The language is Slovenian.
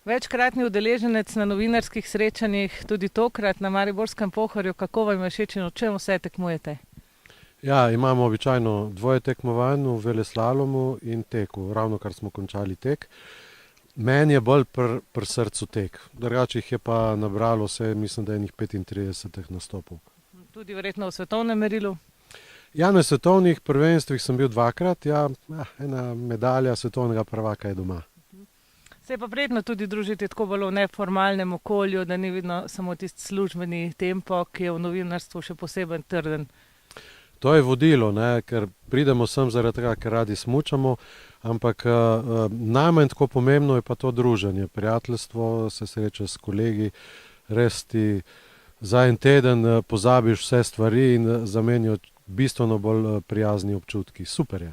Večkratni udeleženec na novinarskih srečanjih, tudi tokrat na Mariborskem Pohorju, kako vam je všeč in v čem vse tekmujete? Ja, imamo običajno dvoje tekmovanj v veleslalomu in teku. Ravnokar smo končali tek. Meni je bolj pri srcu tek. Drugače jih je pa nabralo vse, mislim, da je enih 35 nastopov. Tudi verjetno v svetovnem merilu. Ja, na svetovnih prvenstvih sem bil dvakrat, ja, ena medalja svetovnega prvaka je doma. Se je pa prijetno tudi družiti tako bolj v neformalnem okolju, da ni vidno samo tisti službeni tempo, ki je v novinarstvu še posebej trden. To je vodilo, ne, ker pridemo sem zaradi tega, ker radi smučamo, ampak najmanj tako pomembno je pa to druženje, prijateljstvo, se sreča s kolegi, res ti za en teden pozabiš vse stvari in zamenijo bistveno bolj prijazni občutki. Super je.